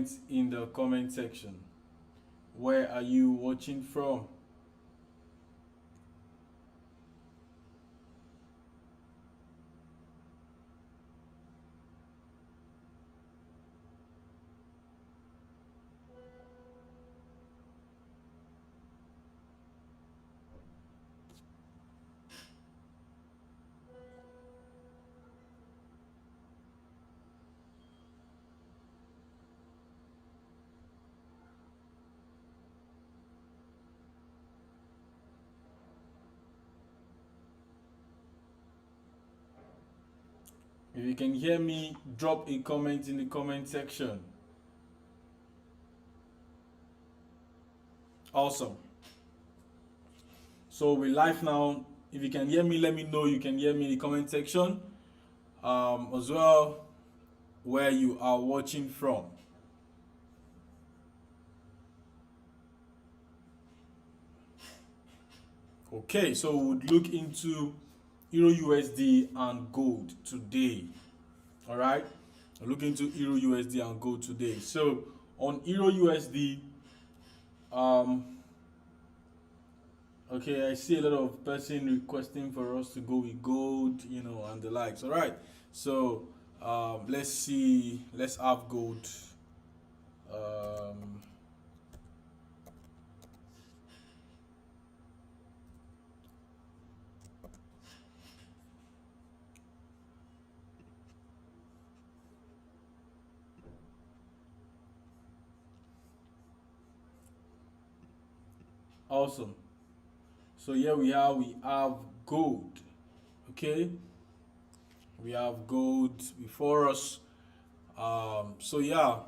comment in the comment section. Where are you watching from? If you can hear me, drop a comment in the comment section. Awesome. So we're live now. If you can hear me, let me know you can hear me in the comment section. As well, where you are watching from. Okay, so we'll look into Euro USD and gold today. All right, we'll look into Euro USD and gold today. So on Euro USD, okay, I see a lot of person requesting for us to go with gold, and the likes. All right, so let's see. Let's have gold. Um, awesome. So here we have gold. Okay, we have gold before us. So yeah,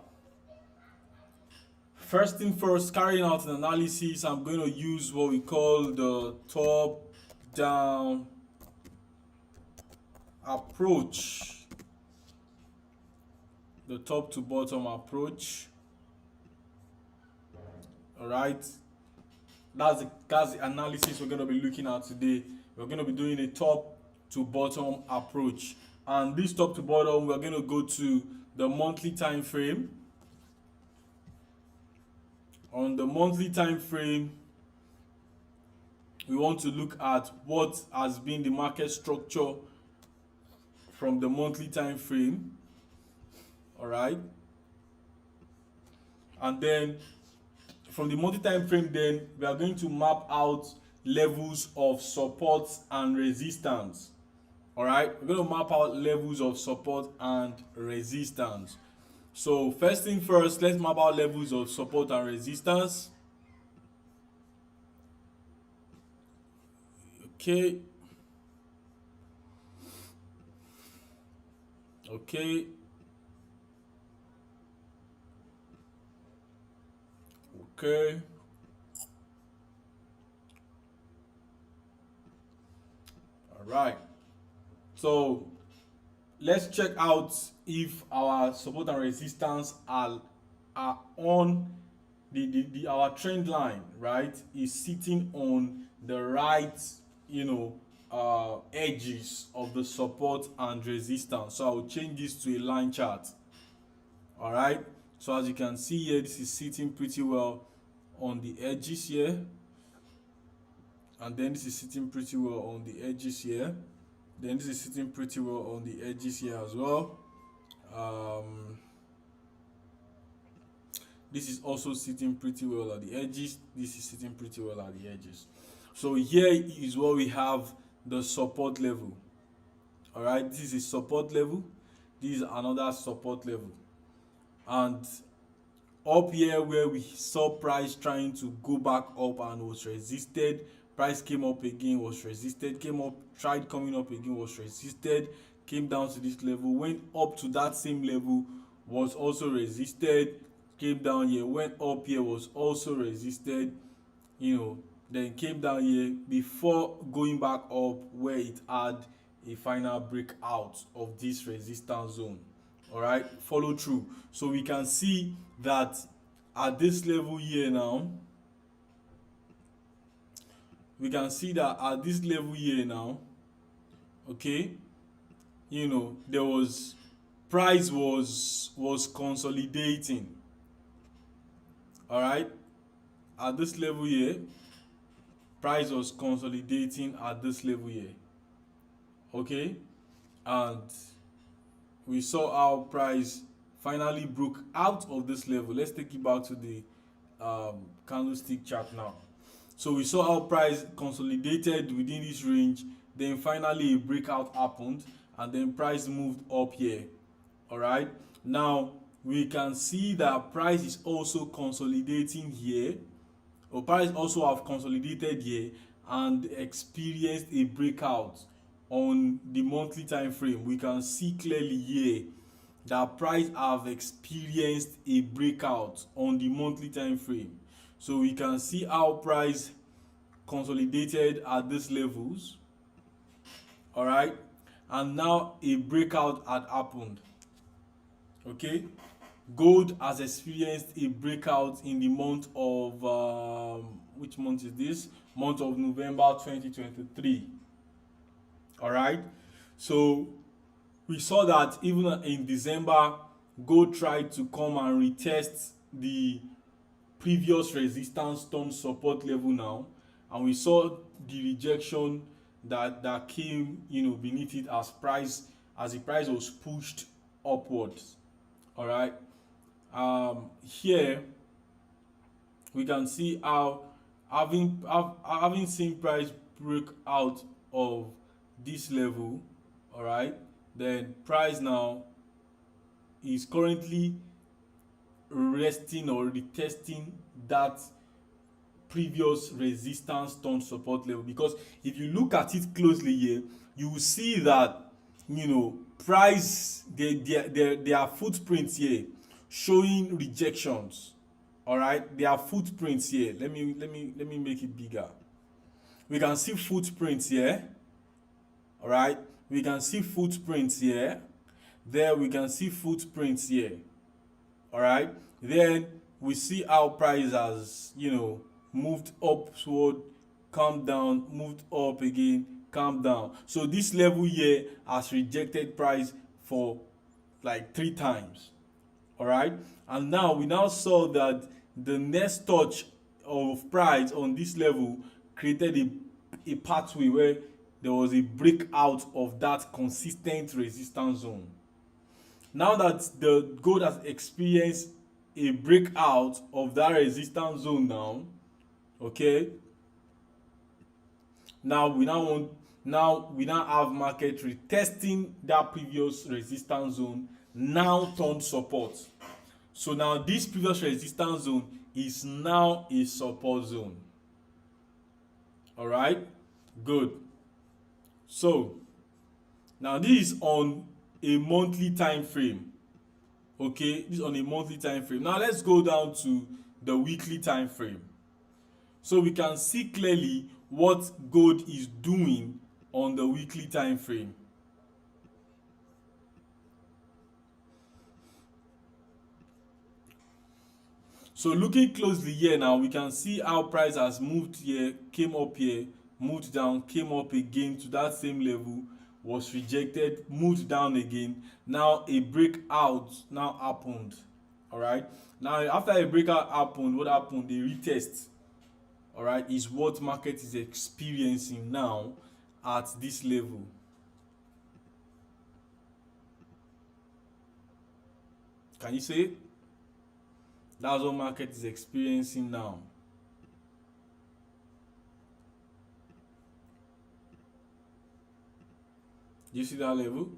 first thing first, carrying out an analysis, I'm going to use what we call the top down approach, the top to bottom approach. All right, that's the analysis we're going to be looking at today. We're going to be doing a top to bottom approach, and this top to bottom, we're going to go to the monthly time frame. On the monthly time frame, we want to look at what has been the market structure from the monthly time frame. All right, and then from the monthly time frame, then we are going to map out levels of support and resistance. All right, we're going to map out levels of support and resistance. So first thing first, let's map out levels of support and resistance. Okay, okay, okay. All right, so let's check out if our support and resistance are on our trend line, right, is sitting on the right, edges of the support and resistance. So I will change this to a line chart. All right, so as you can see here, this is sitting pretty well on the edges here, and then this is sitting pretty well on the edges here, then this is sitting pretty well on the edges here as well. This is also sitting pretty well at the edges. This is sitting pretty well at the edges. So here is where we have the support level. All right, this is support level. This is another support level. And up here where we saw price trying to go back up and was resisted, price came up again, was resisted, came up, tried coming up again, was resisted, came down to this level, went up to that same level, was also resisted, came down here, went up here, was also resisted, then came down here before going back up where it had a final breakout of this resistance zone. All right, follow through. So we can see that at this level here now, okay, there was price was consolidating. All right, at this level here, price was consolidating at this level here. Okay, and we saw how price finally broke out of this level. Let's take it back to the candlestick chart now. So we saw how price consolidated within this range, then finally a breakout happened, and then price moved up here. All right, now we can see that price is also consolidating here, or price also have consolidated here and experienced a breakout on the monthly time frame. We can see clearly here that price have experienced a breakout on the monthly time frame. So we can see how price consolidated at these levels, all right, and now a breakout had happened. Okay, gold has experienced a breakout in the month of which month is this? Month of November 2023. All right, so we saw that even in December, gold tried to come and retest the previous resistance turn support level now, and we saw the rejection that came, beneath it as the price was pushed upwards. All right, here we can see how having seen price break out of this level, all right, then price now is currently resting or retesting that previous resistance turn support level. Because if you look at it closely here, you will see that price there are footprints here showing rejections. All right, there are footprints here. Let me make it bigger. We can see footprints here. All right, we can see footprints here. There we can see footprints here. All right, then we see how price has moved upward, come down, moved up again, come down. So this level here has rejected price for like 3 times. All right, and now we now saw that the next touch of price on this level created a pathway where there was a breakout of that consistent resistance zone. Now that the gold has experienced a breakout of that resistance zone now, okay, now we now have market retesting that previous resistance zone, now turned support. So now this previous resistance zone is now a support zone. All right, good. So now this is on a monthly time frame. Okay, this is on a monthly time frame. Now let's go down to the weekly time frame, so we can see clearly what gold is doing on the weekly time frame. So looking closely here now, we can see how price has moved here, came up here, moved down, came up again to that same level, was rejected, moved down again. Now a breakout now happened. All right, now after a breakout happened, what happened? The retest, all right, is what market is experiencing now at this level. Can you see it? That's what market is experiencing now. Do you see that level?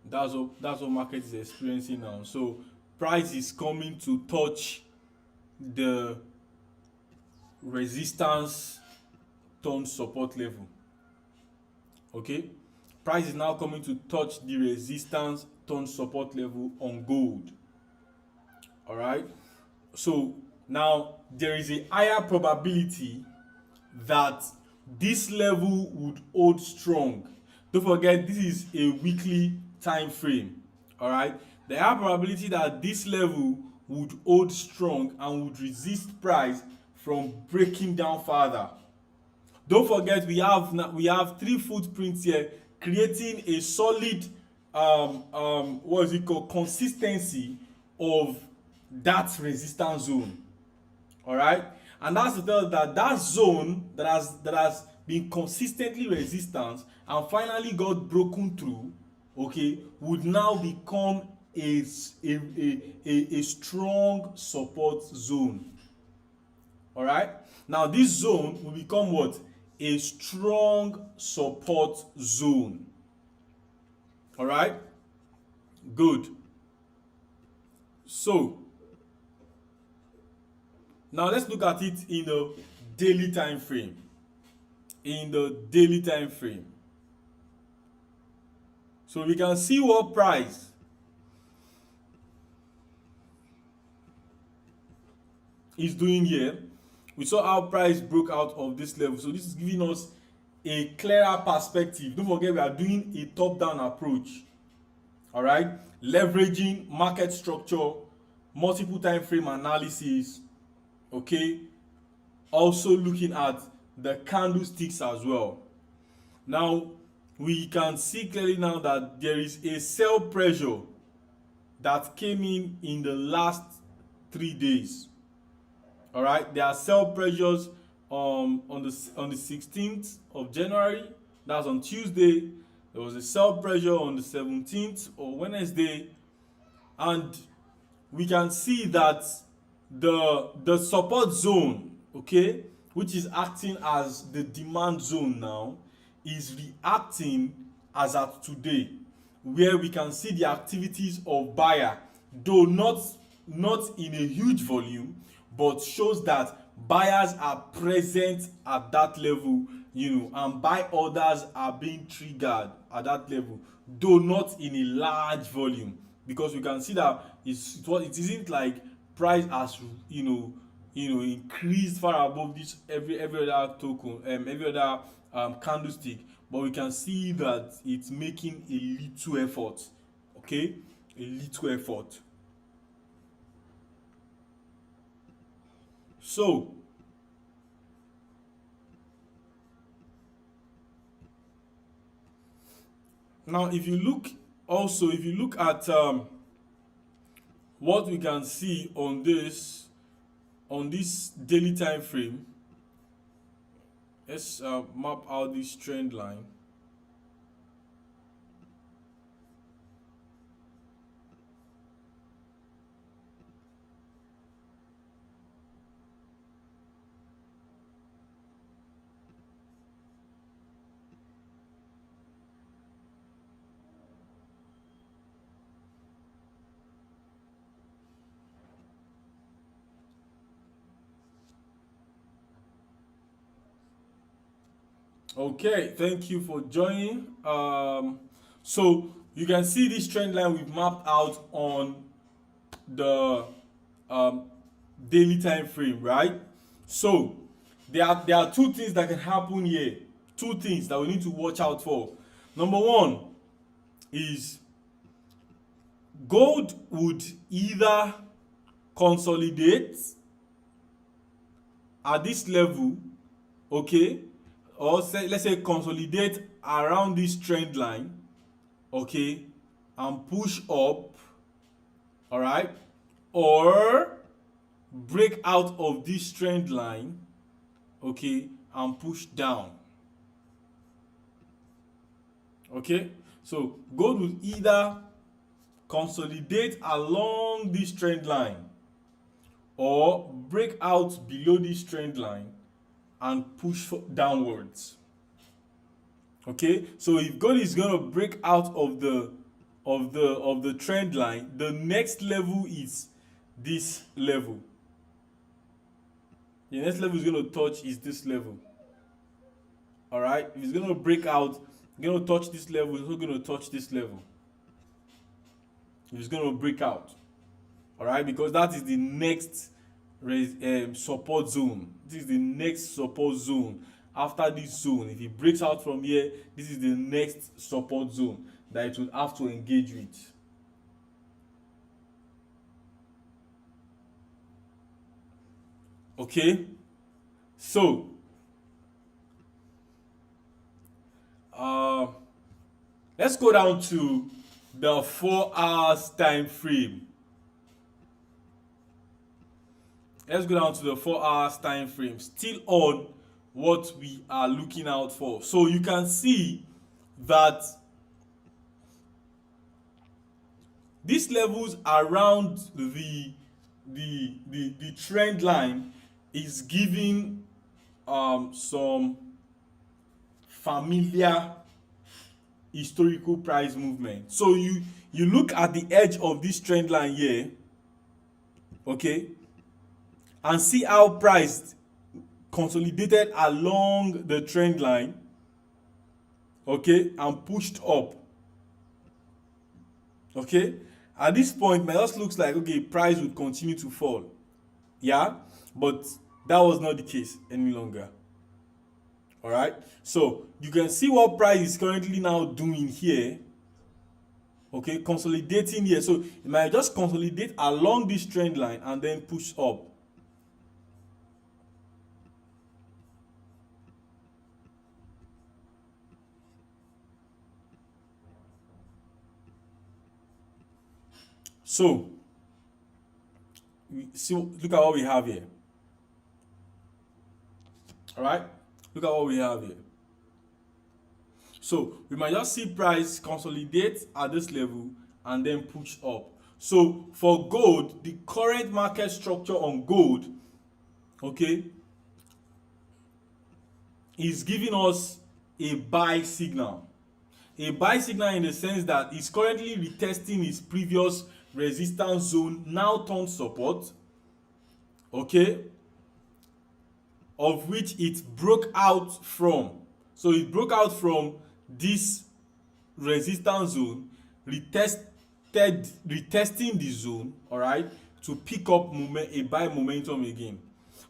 That's what market is experiencing now. So price is coming to touch the resistance turn support level. Okay, price is now coming to touch the resistance turn support level on gold. All right, so now there is a higher probability that this level would hold strong. Don't forget, this is a weekly time frame. All right, the higher probability that this level would hold strong and would resist price from breaking down further. Don't forget, we have 3 footprints here creating a solid what is it called, consistency of that resistance zone. All right, and that's to tell that that zone that has been consistently resistant and finally got broken through, okay, would now become a strong support zone. All right, now this zone will become what? A strong support zone. All right, good. So now let's look at it in a daily time frame. In the daily time frame, so we can see what price is doing here. We saw how price broke out of this level, so this is giving us a clearer perspective. Don't forget we are doing a top down approach. All right, leveraging market structure, multiple time frame analysis, okay, also looking at the candlesticks as well. Now we can see clearly now that there is a sell pressure that came in the last 3 days. All right, there are sell pressures on the 16th of January. That's on Tuesday. There was a sell pressure on the 17th or Wednesday, and we can see that the support zone, okay, which is acting as the demand zone now, is reacting as at today, where we can see the activities of buyer, though not in a huge volume, but shows that buyers are present at that level, and buy orders are being triggered at that level, though not in a large volume, because we can see that it isn't like price has increased far above this every other token, every other candlestick, but we can see that it's making a little effort, okay, a little effort. So now if you look at what we can see on this daily time frame, let's map out this trend line. Okay, thank you for joining. So you can see this trend line we've mapped out on the um, daily time frame, right? So there are two things that can happen here. Two things that we need to watch out for. Number one is gold would either consolidate at this level, okay, or let's say consolidate around this trend line, okay, and push up, all right, or break out of this trend line, okay, and push down. Okay, so gold will either consolidate along this trend line or break out below this trend line and push downwards. Okay, so if gold is going to break out of the trend line, the next level is this level. The next level is going to touch is this level. All right, if it's going to break out, it's going to touch this level, it's not going to touch this level. If it's going to break out, all right, because that is the next support zone. This is the next support zone. After this zone, if it breaks out from here, this is the next support zone that it will have to engage with. Okay, so let's go down to the 4 hours time frame. let's go down to the 4 hours time frame, still on what we are looking out for. So you can see that these levels around the trend line is giving some familiar historical price movement. So you look at the edge of this trend line here, okay, and see how price consolidated along the trend line, okay, and pushed up, okay. At this point, it just looks like, okay, price would continue to fall, yeah, but that was not the case any longer. All right, so you can see what price is currently now doing here, okay, consolidating here. So it might just consolidate along this trend line and then push up. So look at what we have here. All right, look at what we have here. So we might just see price consolidate at this level and then push up. So for gold, the current market structure on gold, okay, is giving us a buy signal. A buy signal in the sense that it's currently retesting its previous resistance zone, now turned support, okay, of which it broke out from. So it broke out from this resistance zone, retesting the zone, all right, to pick up a buy momentum again.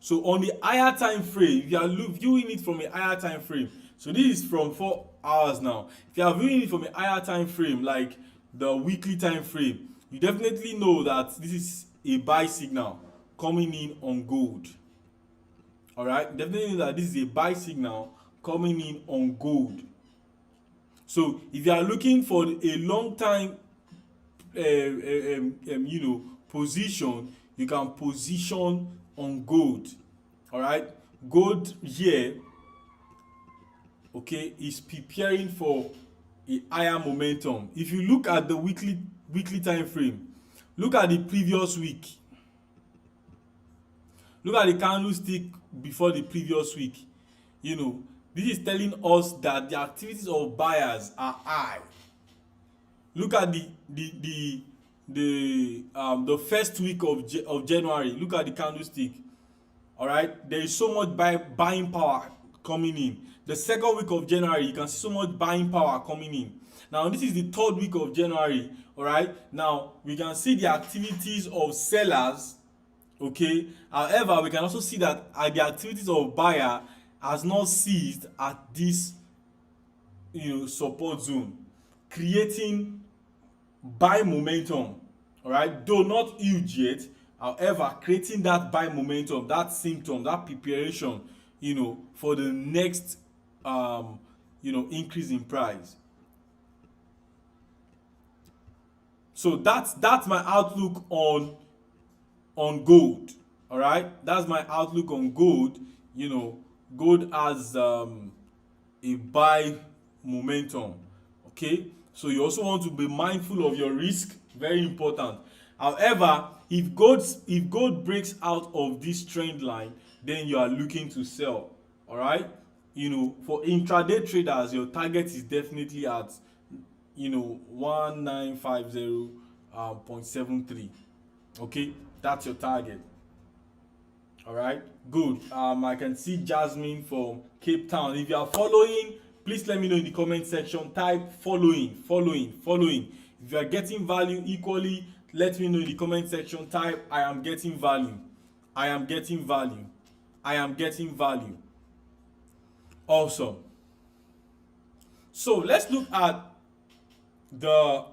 So on the higher time frame, if you are viewing it from a higher time frame, so this is from 4 hours now. If you are viewing it from a higher time frame, like the weekly time frame, you definitely know that this is a buy signal coming in on gold. All right, definitely know that this is a buy signal coming in on gold. So if you are looking for a long time position, you can position on gold. All right, gold here, okay, is preparing for a higher momentum. If you look at the weekly time frame, look at the previous week, look at the candlestick before the previous week. This is telling us that the activities of buyers are high. Look at the first week of January. Look at the candlestick. All right, there is so much buying power coming in. The second week of January, you can see so much buying power coming in. Now this is the third week of January. All right, now we can see the activities of sellers, okay. However, we can also see that the activities of buyer has not ceased at this support zone, creating buy momentum. All right, though not huge yet, however, creating that buy momentum, that symptom, that preparation, for the next increase in price. So that's my outlook on gold. All right, that's my outlook on gold. Gold has a buy momentum, okay. So you also want to be mindful of your risk, very important. However, if gold breaks out of this trend line, then you are looking to sell. All right, for intraday traders, your target is definitely at 1950.73. okay, that's your target. All right, good. I can see Jasmine from Cape Town. If you are following, please let me know in the comment section. Type following. If you are getting value equally, let me know in the comment section. Type I am getting value. Awesome. So let's look at the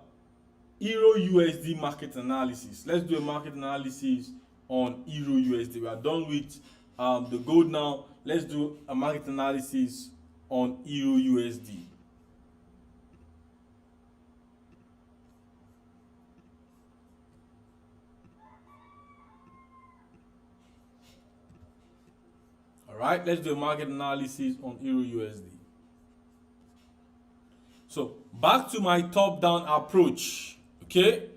Euro USD market analysis. Let's do a market analysis on Euro USD. We are done with the gold now. Let's do a market analysis on Euro USD. right, let's do a market analysis on Euro USD. So back to my top down approach. Okay,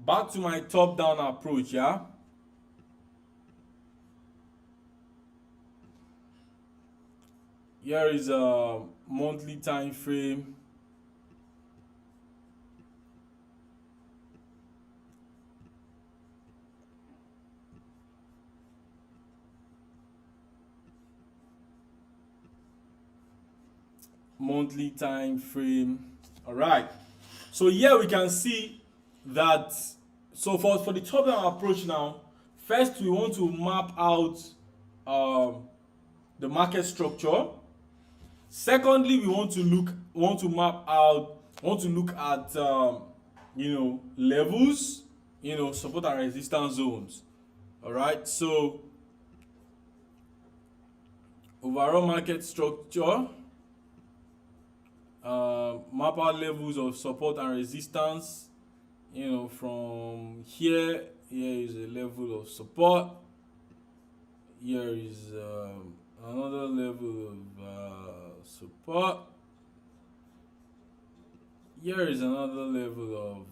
back to my top down approach. Yeah, here is a monthly time frame. Monthly time frame. All right, so here we can see that. So for the top down approach now, first we want to map out the market structure. Secondly, we want to look at levels, support and resistance zones. All right, so overall market structure, map out levels of support and resistance. From here is a level of support. Here is another level of support. Here is another level of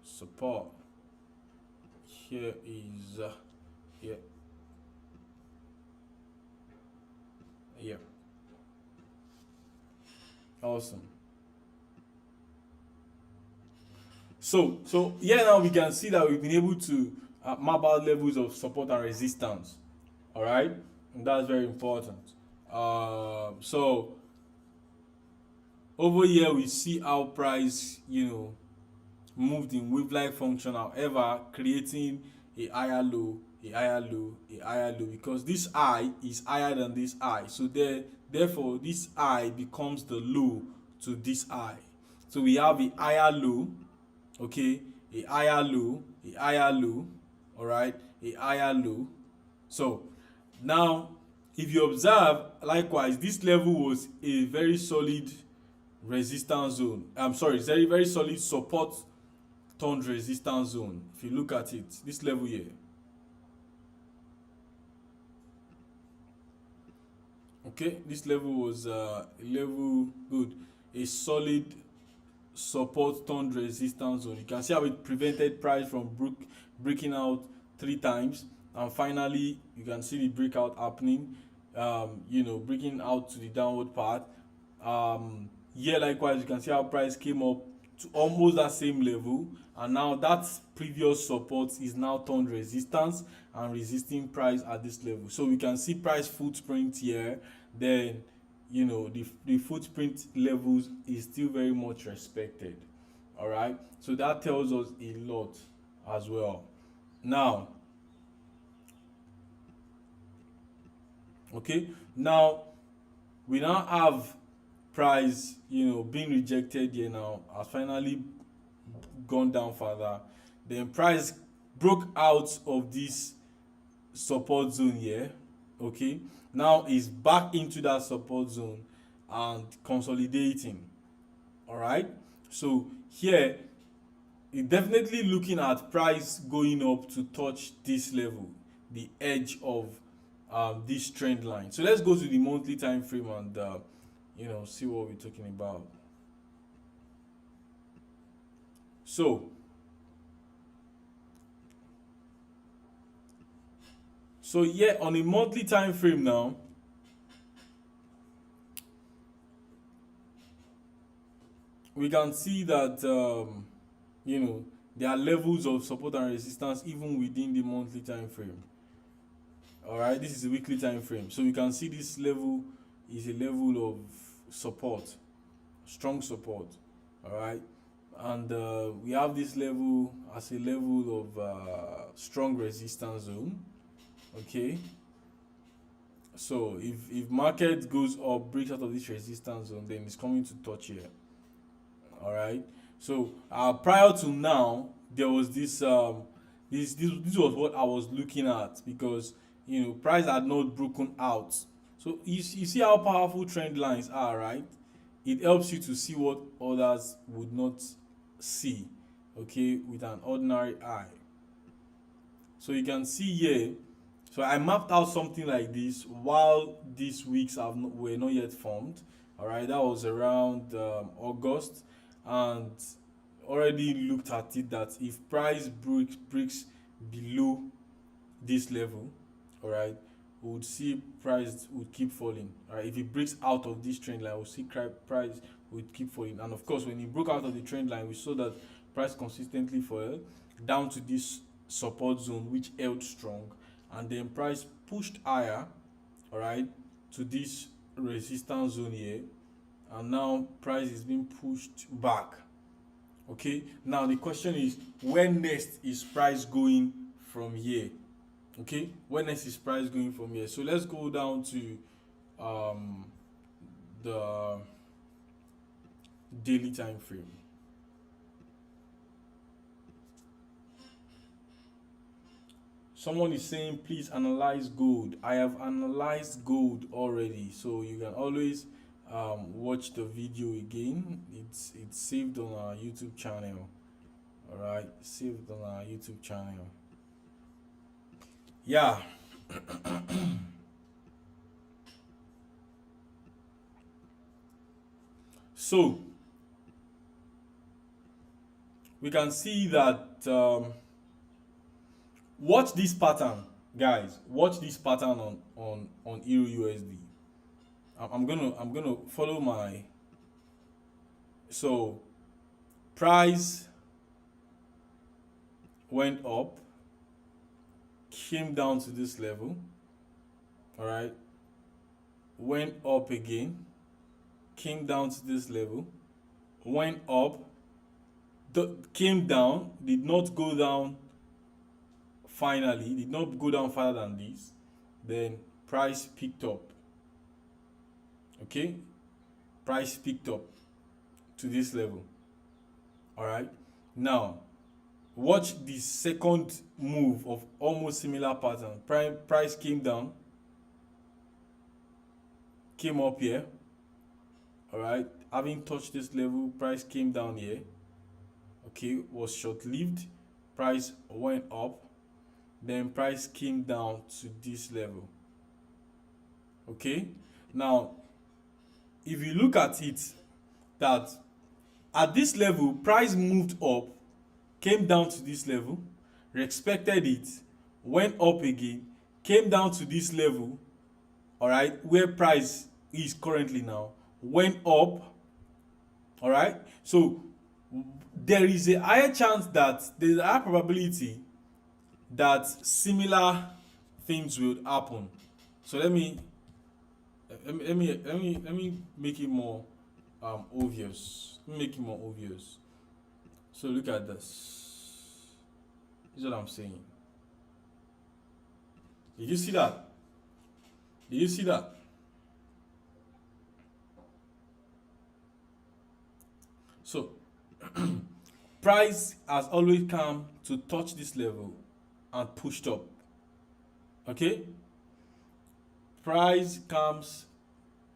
support. Here is yeah. Awesome. So here now we can see that we've been able to map out levels of support and resistance. All right, and that's very important. So over here we see how price moved in wave-like function, however creating a higher low, a higher low, a higher low, because this high is higher than this high. So therefore this high becomes the low to this high. So we have a higher low, okay, a higher low, a higher low, all right, a higher low. So now if you observe, likewise this level was a very solid resistance zone. Very, very solid support turned resistance zone. If you look at it, this level here, okay, this level was a level good, a solid support turned resistance zone. You can see how it prevented price from breaking out 3 times, and finally you can see the breakout happening, breaking out to the downward path. Here likewise you can see how price came up to almost that same level, and now that previous support is now turned resistance and resisting price at this level. So we can see price footprint here. Then the footprint levels is still very much respected. All right, so that tells us a lot as well. Now we now have price being rejected here. Now has finally gone down further, then price broke out of this support zone here. Okay, now is back into that support zone and consolidating. All right, so here it's definitely looking at price going up to touch this level, the edge of this trend line. So let's go to the monthly time frame and see what we're talking about. So yeah, on a monthly time frame now, we can see that there are levels of support and resistance even within the monthly time frame. All right, this is a weekly time frame, so we can see this level is a level of support, strong support. All right, and we have this level as a level of strong resistance zone. Okay, so if market goes up, breaks out of this resistance zone, then it's coming to touch here. All right, so prior to now there was this this was what I was looking at, because price had not broken out. So you see how powerful trend lines are, right? It helps you to see what others would not see, okay, with an ordinary eye. So you can see here, so I mapped out something like this while these weeks were not yet formed. All right, that was around August, and already looked at it that if price breaks below this level, all right, we would see price would keep falling. All right, if it breaks out of this trend line, we'll see price would keep falling. And of course, when it broke out of the trend line, we saw that price consistently fell down to this support zone, which held strong, and then price pushed higher, all right, to this resistance zone here, and now price is being pushed back. Okay, now the question is, where next is price going from here? Okay, where next is price going from here? So let's go down to the daily time frame. Someone is saying, please analyze gold. I have analyzed gold already, so you can always watch the video again. It's saved on our YouTube channel. All right, saved on our YouTube channel. Yeah. So we can see that watch this pattern, guys. Watch this pattern on Euro USD. I'm gonna follow my. So price went up, came down to this level, all right, went up again, came down to this level, went up, came down, did not go down finally, did not go down farther than this, then price picked up. Okay, price picked up to this level. All right, now watch the second move of almost similar pattern. Price came down, came up here. All right, having touched this level, price came down here. Okay, was short-lived. Price went up, then price came down to this level. Okay, now if you look at it, that at this level price moved up, came down to this level, respected it, went up again, came down to this level, all right, where price is currently now, went up. All right, so there is a higher chance that there's a higher probability that similar things will happen. So let me make it more obvious. Let me make it more obvious. So look at this. This is what I'm saying. Did you see that? Did you see that? So price has always come to touch this level and pushed up. Okay, price comes,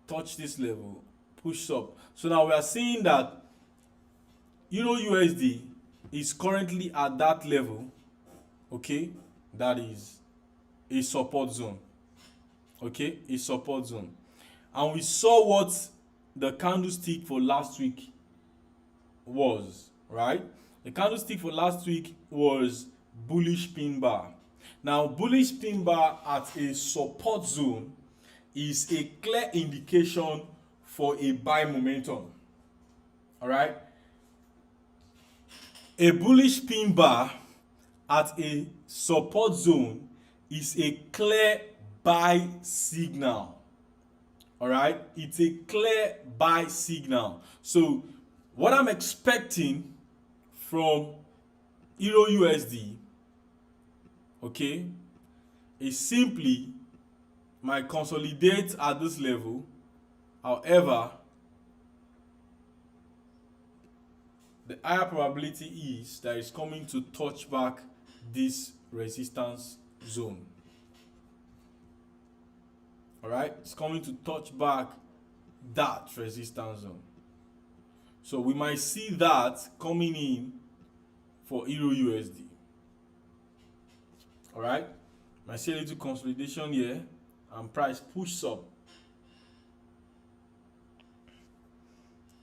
touch this level, push up. So now we are seeing that Euro USD is currently at that level. Okay, that is a support zone. Okay, a support zone. And we saw what the candlestick for last week was, right? The candlestick for last week was bullish pin bar. Now bullish pin bar at a support zone is a clear indication for a buy momentum. All right, a bullish pin bar at a support zone is a clear buy signal. All right, it's a clear buy signal. So what I'm expecting from Euro USD, okay, is simply my consolidate at this level. However, the higher probability is that it's coming to touch back this resistance zone. All right, it's coming to touch back that resistance zone. So we might see that coming in for Euro USD. All right, might see a little consolidation here and price pushes up.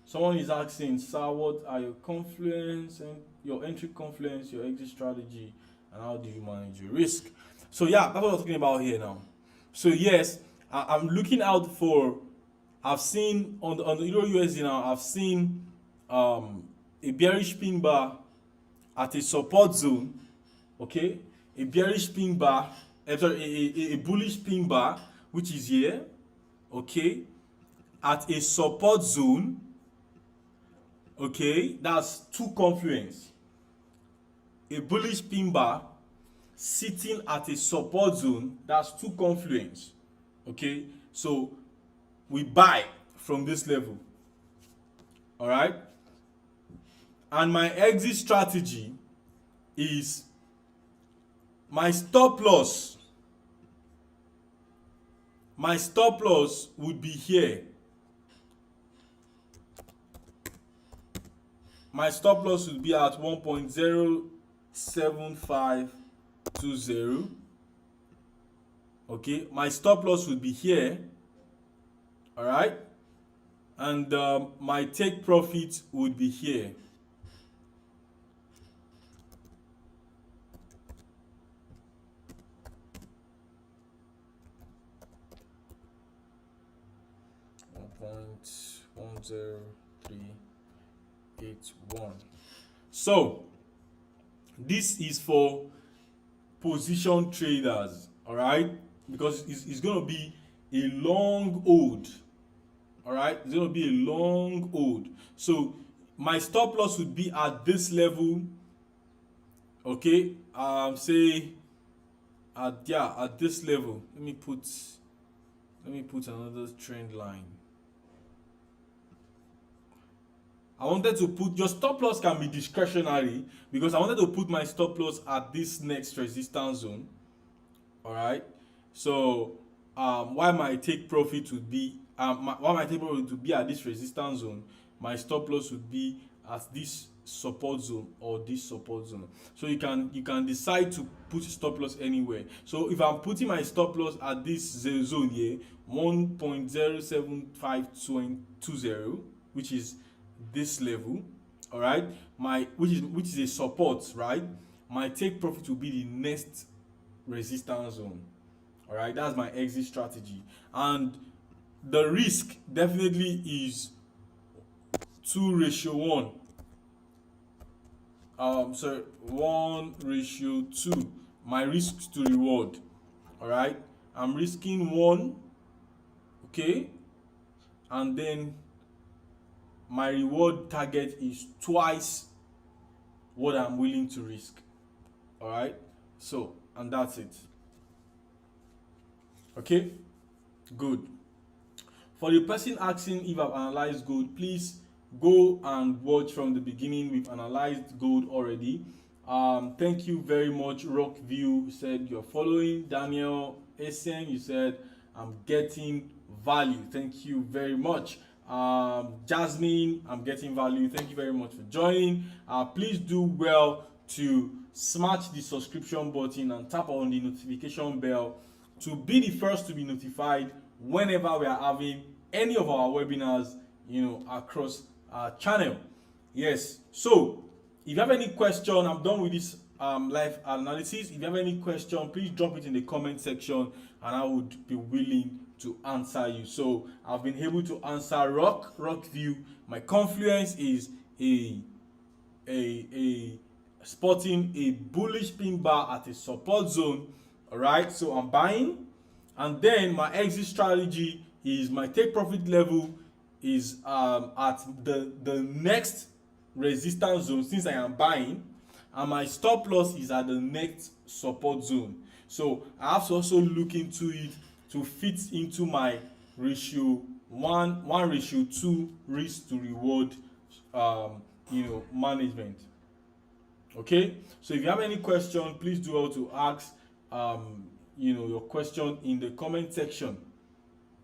Someone is asking, sir, what are your confluence and your entry confluence, your exit strategy, and how do you manage your risk? So yeah, that's what we're talking about here now. So yes, I'm looking out for. I've seen on the Euro USD now. I've seen a bearish pin bar at a support zone. Okay, a bearish pin bar. A bullish pin bar, which is here. Okay, at a support zone. Okay, that's two confluence. A bullish pin bar sitting at a support zone, that's two confluence. Okay, so we buy from this level. All right, and my exit strategy is my stop loss. My stop loss would be here. My stop loss would be at 1.07520. Okay, my stop loss would be here. All right, and my take profit would be here. $1.10381. So this is for position traders, all right, because it's going to be a long hold. All right, it's going to be a long hold. So my stop loss would be at this level. Okay, say at this level. Let me put another trend line. I wanted to put, your stop loss can be discretionary, because I wanted to put my stop loss at this next resistance zone. All right, so why my take profit would be at this resistance zone, my stop loss would be at this support zone or this support zone. So you can decide to put stop loss anywhere. So if I'm putting my stop loss at this zone here, 1.07520, which is this level, all right, which is a support, right, my take profit will be the next resistance zone. All right, that's my exit strategy. And the risk definitely is 2:1. 1:2. My risk to reward. All right, I'm risking 1. Okay, and then my reward target is twice what I'm willing to risk. All right, so, and that's it. Okay, good. For the person asking if I've analyzed gold, please go and watch from the beginning. We've analyzed gold already. Thank you very much. Rockview said you're following. Daniel Essen, you said I'm getting value. Thank you very much. Jasmine, I'm getting value. Thank you very much for joining. Please do well to smash the subscription button and tap on the notification bell to be the first to be notified whenever we are having any of our webinars, across our channel. Yes, so if you have any question, I'm done with this live analysis. If you have any question, please drop it in the comment section and I would be willing to answer you. So I've been able to answer Rockview. My confluence is a spotting a bullish pin bar at a support zone. All right, so I'm buying, and then my exit strategy is my take profit level is at the next resistance zone since I am buying, and my stop loss is at the next support zone. So I have to also look into it to fit into my ratio 1:2 risk to reward management. Okay, so if you have any question, please do well to ask your question in the comment section.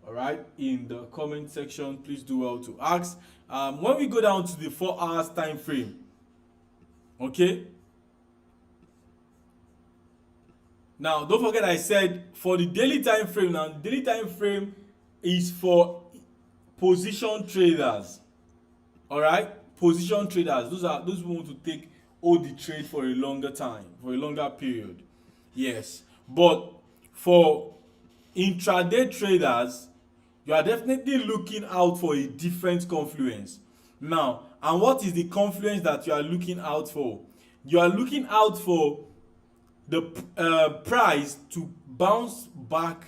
all right, in the comment section. Please do well to ask. When we go down to the 4 hours time frame, okay, now don't forget I said for the daily time frame. Now the daily time frame is for position traders, all right, position traders. Those who want to hold the trade for a longer time, for a longer period. Yes, but for intraday traders, you are definitely looking out for a different confluence. Now, and what is the confluence that you are looking out for? You are looking out for the price to bounce back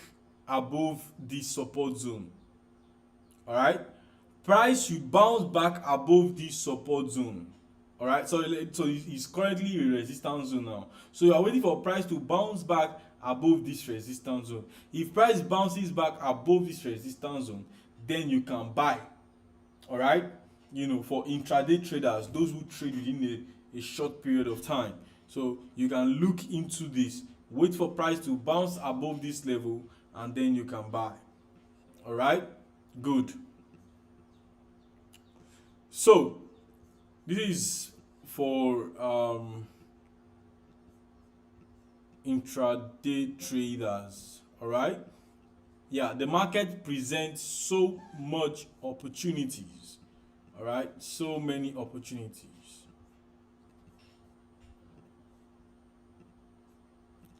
above the support zone. All right, price should bounce back above this support zone. All right, so it's currently a resistance zone now, so you are waiting for price to bounce back above this resistance zone. If price bounces back above this resistance zone, then you can buy. All right, for intraday traders, those who trade within a short period of time, so you can look into this, wait for price to bounce above this level, and then you can buy. All right, good. So this is for intraday traders. All right, yeah, the market presents so much opportunities. All right, so many opportunities.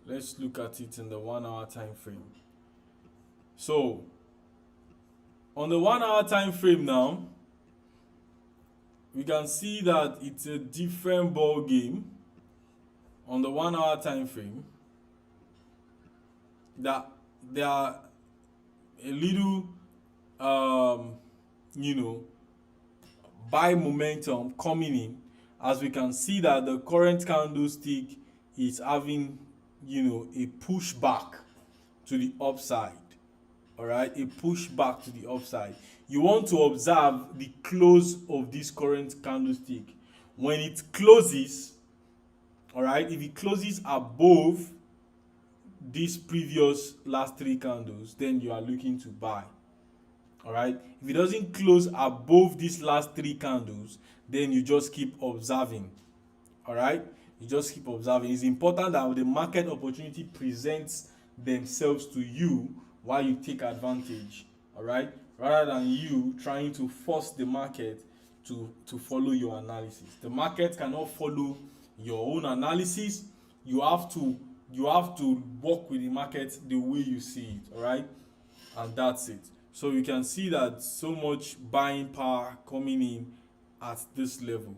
Let's look at it in the 1 hour time frame. So on the 1 hour time frame now, we can see that it's a different ball game. On the 1 hour time frame, that there are a little buy momentum coming in, as we can see that the current candlestick is having a pushback to the upside. All right, a pushback to the upside. You want to observe the close of this current candlestick. When it closes, all right, if it closes above these previous last 3 candles, then you are looking to buy. All right, if it doesn't close above these last 3 candles, then you just keep observing. All right, you just keep observing. It's important that the market opportunity presents themselves to you while you take advantage. All right, rather than you trying to force the market to follow your analysis. The market cannot follow your own analysis. You have to work with the market the way you see it. All right, and that's it. So you can see that so much buying power coming in at this level.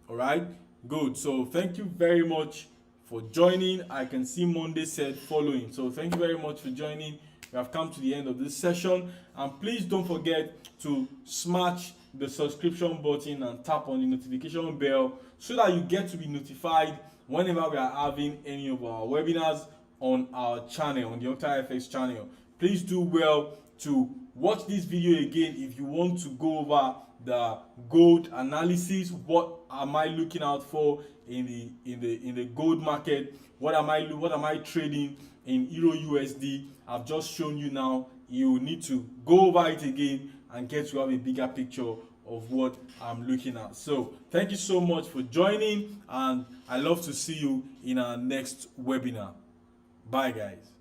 All right, good. So thank you very much for joining. I can see Monday said following. So thank you very much for joining. We have come to the end of this session, and please don't forget to smash the subscription button and tap on the notification bell so that you get to be notified whenever we are having any of our webinars on our channel, on the Octa FX channel. Please do well to watch this video again if you want to go over the gold analysis. What am I looking out for in the gold market? What am I trading in Euro USD? I've just shown you now. You need to go over it again and get to have a bigger picture of what I'm looking at. So thank you so much for joining, and I love to see you in our next webinar. Bye guys.